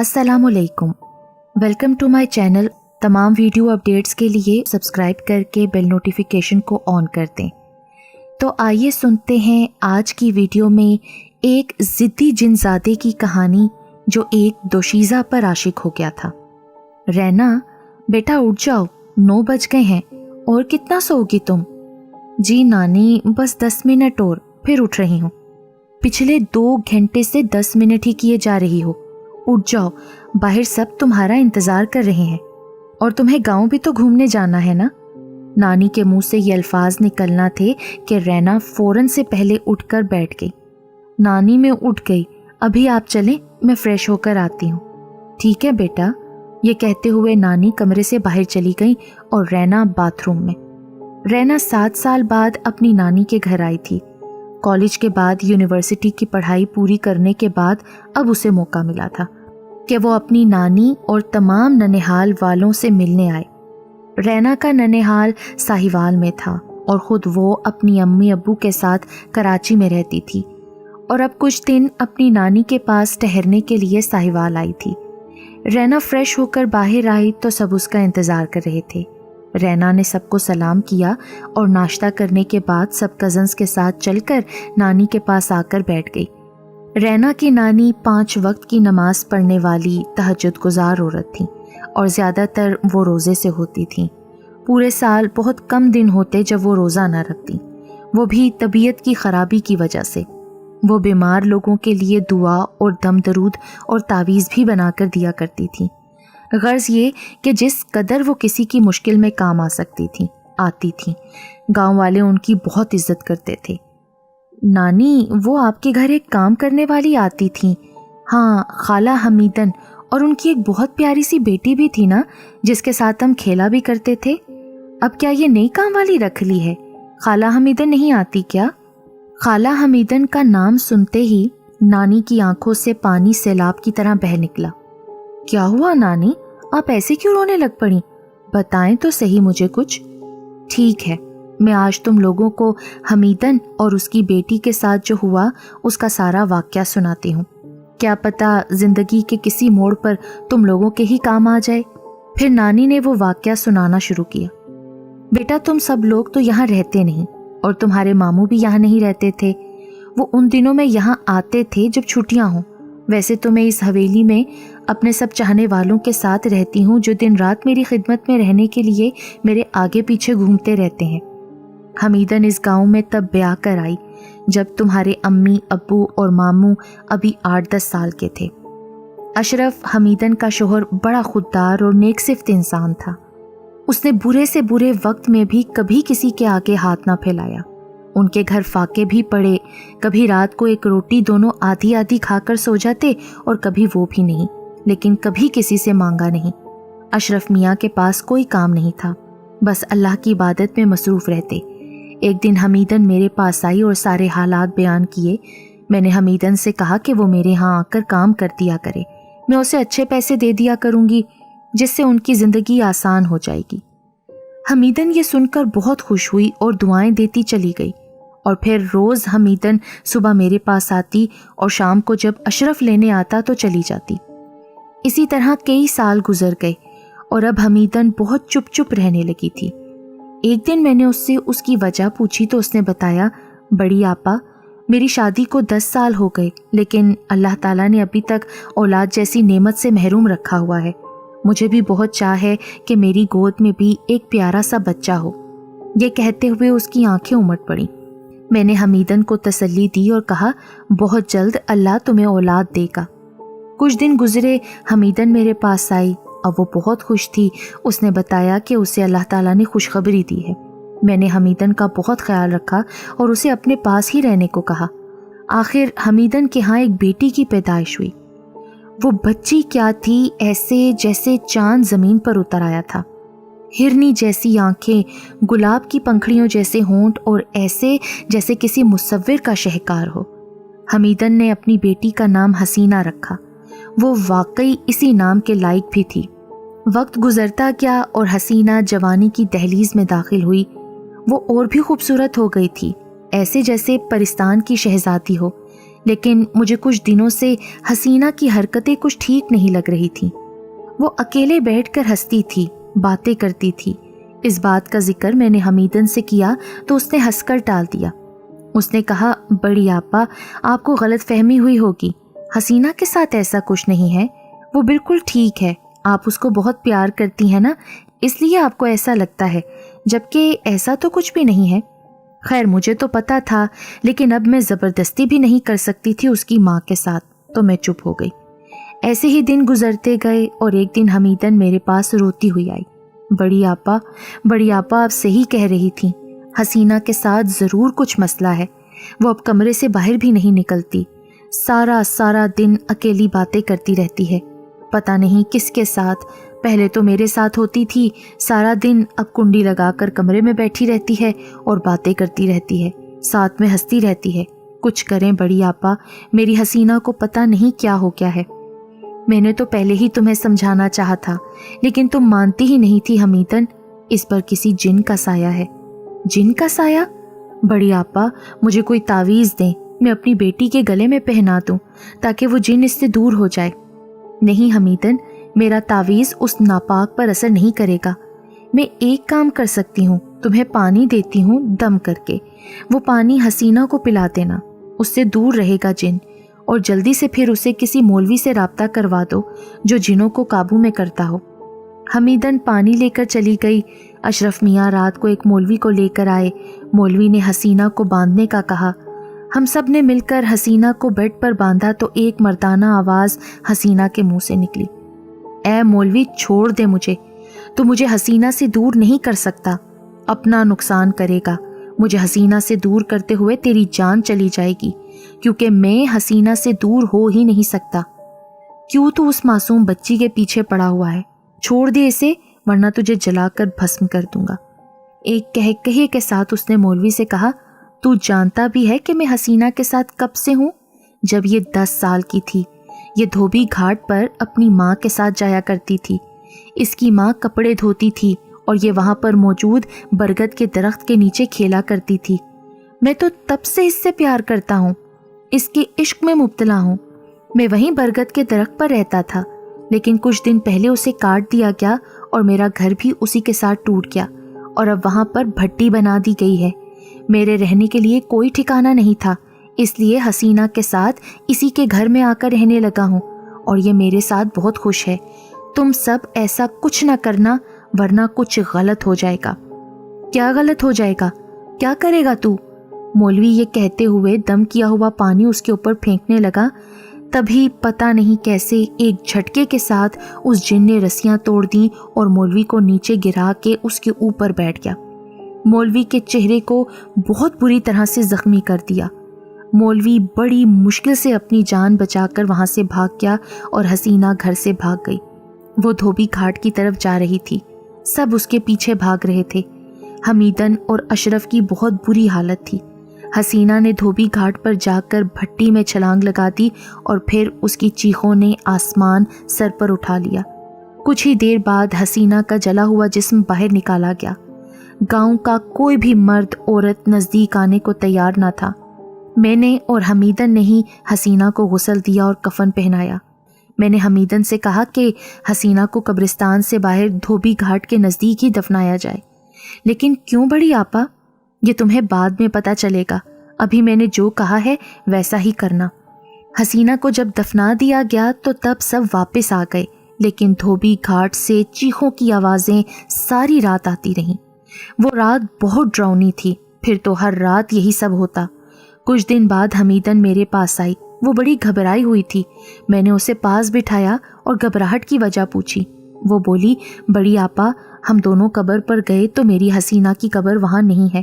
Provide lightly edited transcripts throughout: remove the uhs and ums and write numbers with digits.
अस्सलाम वालेकुम, welcome to my channel. तमाम वीडियो अपडेट्स के लिए सब्सक्राइब करके बेल नोटिफिकेशन को ऑन कर दें। तो आइए सुनते हैं आज की वीडियो में एक ज़िद्दी जिनज़ादे की कहानी जो एक दोशीज़ा पर आशिक हो गया था। रैना, बेटा उठ जाओ, 9 बज गए हैं और कितना सोओगी तुम? जी नानी, बस 10 मिनट और फिर उठ रही हूँ। पिछले 2 घंटे से 10 मिनट ही किए जा रही हो। उठ जाओ, बाहर सब तुम्हारा इंतज़ार कर रहे हैं और तुम्हें गांव भी तो घूमने जाना है ना। नानी के मुंह से ये अल्फाज निकलना थे कि रैना फ़ौरन से पहले उठकर बैठ गई। नानी, मैं उठ गई, अभी आप चलें, मैं फ़्रेश होकर आती हूँ। ठीक है बेटा। ये कहते हुए नानी कमरे से बाहर चली गई और रैना बाथरूम में। रैना 7 साल बाद अपनी नानी के घर आई थी। कॉलेज के बाद यूनिवर्सिटी की पढ़ाई पूरी करने के बाद अब उसे मौका मिला था कि वो अपनी नानी और तमाम ननिहाल वालों से मिलने आए। रैना का ननिहाल साहिवाल में था और ख़ुद वो अपनी अम्मी अब्बू के साथ कराची में रहती थी और अब कुछ दिन अपनी नानी के पास ठहरने के लिए साहिवाल आई थी। रैना फ्रेश होकर बाहर आई तो सब उसका इंतज़ार कर रहे थे। रैना ने सबको सलाम किया और नाश्ता करने के बाद सब कज़न्स के साथ चलकर नानी के पास आकर बैठ गई। रैना की नानी 5 वक्त की नमाज पढ़ने वाली तहज्जुद गुजार औरत थी और ज़्यादातर वो रोज़े से होती थी। पूरे साल बहुत कम दिन होते जब वो रोज़ा न रखती, वो भी तबीयत की ख़राबी की वजह से। वो बीमार लोगों के लिए दुआ और दम दरूद और तावीज़ भी बनाकर दिया करती थी। गर्ज ये कि जिस कदर वो किसी की मुश्किल में काम आ सकती थी, आती थी। गांव वाले उनकी बहुत इज्जत करते थे। नानी, वो आपके घर एक काम करने वाली आती थी। हाँ, खाला हमीदन, और उनकी एक बहुत प्यारी सी बेटी भी थी ना, जिसके साथ हम खेला भी करते थे। अब क्या ये नई काम वाली रख ली है? खाला हमीदन नहीं आती क्या? खाला हमीदन का नाम सुनते ही नानी की आंखों से पानी सैलाब की तरह बह निकला। क्या हुआ नानी, आप ऐसे क्यों रोने लग पड़ी? बताएं तो सही मुझे कुछ। ठीक है, मैं आज तुम लोगों को हमीदन और उसकी बेटी के साथ जो हुआ उसका सारा वाक़या सुनाती हूँ। क्या पता जिंदगी के किसी मोड़ पर तुम लोगों के ही काम आ जाए। फिर नानी ने वो वाक़या सुनाना शुरू किया। बेटा, तुम सब लोग तो यहाँ रहते नहीं और तुम्हारे मामू भी यहाँ नहीं रहते थे। वो उन दिनों में यहाँ आते थे जब छुट्टियाँ हों। वैसे तो मैं इस हवेली में अपने सब चाहने वालों के साथ रहती हूँ जो दिन रात मेरी खिदमत में रहने के लिए मेरे आगे पीछे घूमते रहते हैं। हमीदन इस गांव में तब ब्याह कर आई जब तुम्हारे अम्मी अब्बू और मामू अभी 8-10 साल के थे। अशरफ हमीदन का शोहर बड़ा खुददार और नेकसिफ्त इंसान था। उसने बुरे से बुरे वक्त में भी कभी किसी के आगे हाथ ना फैलाया। उनके घर फाके भी पड़े, कभी रात को एक रोटी दोनों आधी आधी खाकर सो जाते और कभी वो भी नहीं, लेकिन कभी किसी से मांगा नहीं। अशरफ मियाँ के पास कोई काम नहीं था, बस अल्लाह की इबादत में मसरूफ़ रहते। एक दिन हमीदन मेरे पास आई और सारे हालात बयान किए। मैंने हमीदन से कहा कि वो मेरे यहाँ आकर काम कर दिया करे, मैं उसे अच्छे पैसे दे दिया करूँगी जिससे उनकी ज़िंदगी आसान हो जाएगी। हमीदन ये सुनकर बहुत खुश हुई और दुआएं देती चली गई। और फिर रोज़ हमीदन सुबह मेरे पास आती और शाम को जब अशरफ लेने आता तो चली जाती। इसी तरह कई साल गुजर गए और अब हमीदन बहुत चुप चुप रहने लगी थी। एक दिन मैंने उससे उसकी वजह पूछी तो उसने बताया, बड़ी आपा, मेरी शादी को 10 साल हो गए, लेकिन अल्लाह ताला ने अभी तक औलाद जैसी नेमत से महरूम रखा हुआ है। मुझे भी बहुत चाह है कि मेरी गोद में भी एक प्यारा सा बच्चा हो। ये कहते हुए उसकी आंखें उमड़ पड़ी। मैंने हमीदन को तसल्ली दी और कहा, बहुत जल्द अल्लाह तुम्हें औलाद देगा। कुछ दिन गुजरे, हमीदन मेरे पास आई। अब वो बहुत खुश थी। उसने बताया कि उसे अल्लाह ताला ने खुशखबरी दी है। मैंने हमीदन का बहुत ख्याल रखा और उसे अपने पास ही रहने को कहा। आखिर हमीदन के यहाँ एक बेटी की पैदाइश हुई। वो बच्ची क्या थी, ऐसे जैसे चांद ज़मीन पर उतर आया था। हिरनी जैसी आंखें, गुलाब की पंखड़ियों जैसे होंठ और ऐसे जैसे किसी मुसव्विर का शहकार हो। हमीदन ने अपनी बेटी का नाम हसीना रखा। वो वाकई इसी नाम के लायक भी थी। वक्त गुजरता गया और हसीना जवानी की दहलीज में दाखिल हुई। वो और भी खूबसूरत हो गई थी, ऐसे जैसे परिस्तान की शहजादी हो। لیکن مجھے کچھ دنوں سے حسینہ کی حرکتیں کچھ ٹھیک نہیں لگ رہی تھیں۔ وہ اکیلے بیٹھ کر ہنستی تھی، باتیں کرتی تھی۔ اس بات کا ذکر میں نے حمیدن سے کیا تو اس نے ہنس کر ٹال دیا۔ اس نے کہا، بڑی آپا، آپ کو غلط فہمی ہوئی ہوگی، حسینہ کے ساتھ ایسا کچھ نہیں ہے، وہ بالکل ٹھیک ہے، آپ اس کو بہت پیار کرتی ہیں نا، اس لیے آپ کو ایسا لگتا ہے، جبکہ ایسا تو کچھ بھی نہیں ہے۔ خیر مجھے تو پتا تھا، لیکن اب میں زبردستی بھی نہیں کر سکتی تھی اس کی ماں کے ساتھ، تو میں چپ ہو گئی۔ ایسے ہی دن گزرتے گئے اور ایک دن حمیدن میرے پاس روتی ہوئی آئی۔ بڑی آپا آپ صحیح کہہ رہی تھیں، حسینہ کے ساتھ ضرور کچھ مسئلہ ہے، وہ اب کمرے سے باہر بھی نہیں نکلتی، سارا دن اکیلی باتیں کرتی رہتی ہے، پتہ نہیں کس کے ساتھ، پہلے تو میرے ساتھ ہوتی تھی سارا دن، اب کنڈی لگا کر کمرے میں بیٹھی رہتی ہے اور باتیں کرتی رہتی ہے، ساتھ میں ہنستی رہتی ہے۔ کچھ کریں بڑی آپا، میری حسینہ کو پتہ نہیں کیا ہو گیا ہے۔ میں نے تو پہلے ہی تمہیں سمجھانا چاہا تھا، لیکن تم مانتی ہی نہیں تھی حمیدن، اس پر کسی جن کا سایہ ہے۔ جن کا سایہ؟ بڑی آپا مجھے کوئی تعویذ دیں، میں اپنی بیٹی کے گلے میں پہنا دوں تاکہ وہ جن اس سے دور ہو جائے۔ نہیں حمیدن، میرا تعویذ اس ناپاک پر اثر نہیں کرے گا۔ میں ایک کام کر سکتی ہوں، تمہیں پانی دیتی ہوں دم کر کے، وہ پانی حسینہ کو پلا دینا، اس سے دور رہے گا جن، اور جلدی سے پھر اسے کسی مولوی سے رابطہ کروا دو جو جنوں کو قابو میں کرتا ہو۔ حمیدن پانی لے کر چلی گئی۔ اشرف میاں رات کو ایک مولوی کو لے کر آئے۔ مولوی نے حسینہ کو باندھنے کا کہا۔ ہم سب نے مل کر حسینہ کو بیڈ پر باندھا تو ایک مردانہ آواز حسینہ کے منہ سے نکلی، اے مولوی چھوڑ دے مجھے، تو مجھے حسینہ سے دور نہیں کر سکتا، اپنا نقصان کرے گا، مجھے حسینہ سے دور کرتے ہوئے تیری جان چلی جائے گی، کیونکہ میں حسینہ سے دور ہو ہی نہیں سکتا۔ کیوں تو اس معصوم بچی کے پیچھے پڑا ہوا ہے، چھوڑ دے اسے ورنہ تجھے جلا کر بھسم کر دوں گا۔ ایک کہے کے ساتھ اس نے مولوی سے کہا، تو جانتا بھی ہے کہ میں حسینہ کے ساتھ کب سے ہوں؟ جب یہ 10 سال کی تھی، یہ دھوبی گھاٹ پر اپنی ماں کے ساتھ جایا کرتی تھی، اس کی ماں کپڑے دھوتی تھی اور یہ وہاں پر موجود برگد کے درخت کے نیچے کھیلا کرتی تھی۔ میں تو تب سے اس سے پیار کرتا ہوں، اس کے عشق میں مبتلا ہوں۔ میں وہیں برگد کے درخت پر رہتا تھا، لیکن کچھ دن پہلے اسے کاٹ دیا گیا اور میرا گھر بھی اسی کے ساتھ ٹوٹ گیا، اور اب وہاں پر بھٹی بنا دی گئی ہے۔ میرے رہنے کے لیے کوئی ٹھکانہ نہیں تھا، اس لیے حسینہ کے ساتھ اسی کے گھر میں آ کر رہنے لگا ہوں، اور یہ میرے ساتھ بہت خوش ہے۔ تم سب ایسا کچھ نہ کرنا ورنہ کچھ غلط ہو جائے گا۔ کیا غلط ہو جائے گا؟ کیا کرے گا تو؟ مولوی یہ کہتے ہوئے دم کیا ہوا پانی اس کے اوپر پھینکنے لگا۔ تبھی پتہ نہیں کیسے ایک جھٹکے کے ساتھ اس جن نے رسیاں توڑ دیں اور مولوی کو نیچے گرا کے اس کے اوپر بیٹھ گیا۔ مولوی کے چہرے کو بہت بری طرح سے زخمی کر دیا۔ مولوی بڑی مشکل سے اپنی جان بچا کر وہاں سے بھاگ گیا اور حسینہ گھر سے بھاگ گئی۔ وہ دھوبی گھاٹ کی طرف جا رہی تھی، سب اس کے پیچھے بھاگ رہے تھے۔ حمیدن اور اشرف کی بہت بری حالت تھی۔ حسینہ نے دھوبی گھاٹ پر جا کر بھٹی میں چھلانگ لگا دی اور پھر اس کی چیخوں نے آسمان سر پر اٹھا لیا۔ کچھ ہی دیر بعد حسینہ کا جلا ہوا جسم باہر نکالا گیا۔ گاؤں کا کوئی بھی مرد عورت نزدیک آنے کو تیار نہ تھا۔ میں نے اور حمیدن نے ہی حسینہ کو غسل دیا اور کفن پہنایا۔ میں نے حمیدن سے کہا کہ حسینہ کو قبرستان سے باہر دھوبی گھاٹ کے نزدیک ہی دفنایا جائے۔ لیکن کیوں بڑی آپا؟ یہ تمہیں بعد میں پتہ چلے گا، ابھی میں نے جو کہا ہے ویسا ہی کرنا۔ حسینہ کو جب دفنا دیا گیا تو تب سب واپس آ گئے، لیکن دھوبی گھاٹ سے چیخوں کی آوازیں ساری رات آتی رہیں۔ وہ رات بہت ڈراؤنی تھی، پھر تو ہر رات یہی سب ہوتا۔ کچھ دن بعد حمیدن میرے پاس آئی، وہ بڑی گھبرائی ہوئی تھی۔ میں نے اسے پاس بٹھایا اور گھبراہٹ کی وجہ پوچھی۔ وہ بولی، بڑی آپا ہم دونوں قبر پر گئے تو میری حسینہ کی قبر وہاں نہیں ہے،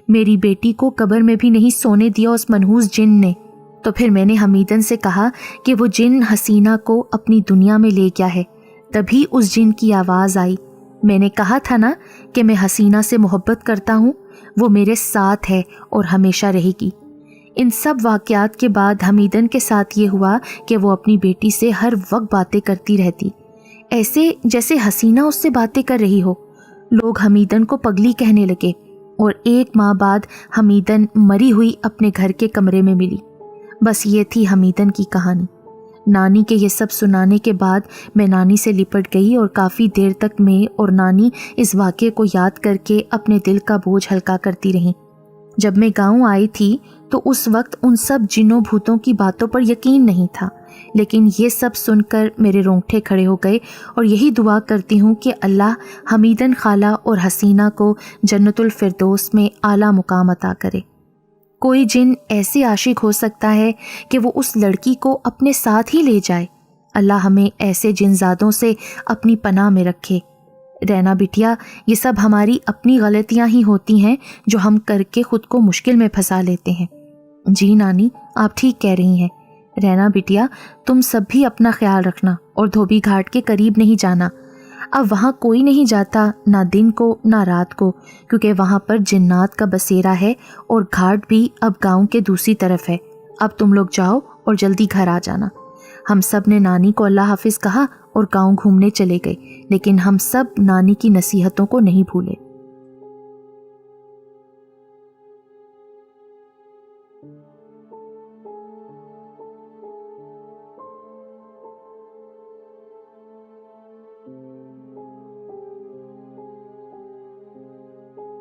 میری بیٹی کو قبر میں بھی نہیں سونے دیا اس منحوس جن نے۔ تو پھر میں نے حمیدن سے کہا کہ وہ جن حسینہ کو اپنی دنیا میں لے گیا ہے۔ تبھی اس جن کی آواز آئی، میں نے کہا تھا نا کہ میں حسینہ سے محبت کرتا ہوں، وہ میرے ساتھ ہے اور ہمیشہ رہے گی۔ ان سب واقعات کے بعد حمیدن کے ساتھ یہ ہوا کہ وہ اپنی بیٹی سے ہر وقت باتیں کرتی رہتی، ایسے جیسے حسینہ اس سے باتیں کر رہی ہو۔ لوگ حمیدن کو پگلی کہنے لگے، اور 1 ماہ بعد حمیدن مری ہوئی اپنے گھر کے کمرے میں ملی۔ बस ये थी हमीदन की कहानी। नानी के ये सब सुनाने के बाद मैं नानी से लिपट गई और काफ़ी देर तक मैं और नानी इस वाक़े को याद करके अपने दिल का बोझ हल्का करती रहीं। जब मैं गांव आई थी तो उस वक्त उन सब जिन्नों भूतों की बातों पर यकीन नहीं था, लेकिन ये सब सुनकर मेरे रोंगटे खड़े हो गए और यही दुआ करती हूँ कि अल्लाह हमीदन खाला और हसीना को जन्नतुल फिरदौस में आला मुकाम अता करे। कोई जिन ऐसे आशिक हो सकता है कि वो उस लड़की को अपने साथ ही ले जाए। अल्लाह हमें ऐसे जिनजादों से अपनी पनाह में रखे। रैना बिटिया, ये सब हमारी अपनी गलतियां ही होती हैं जो हम करके खुद को मुश्किल में फंसा लेते हैं। जी नानी, आप ठीक कह रही हैं। रैना बिटिया, तुम सब भी अपना ख्याल रखना और धोबी घाट के करीब नहीं जाना। अब वहाँ कोई नहीं जाता, ना दिन को ना रात को, क्योंकि वहाँ पर जिन्नात का बसेरा है और घाट भी अब गांव के दूसरी तरफ है। अब तुम लोग जाओ और जल्दी घर आ जाना। हम सब ने नानी को अल्लाह हाफिज़ कहा और गांव घूमने चले गए, लेकिन हम सब नानी की नसीहतों को नहीं भूले।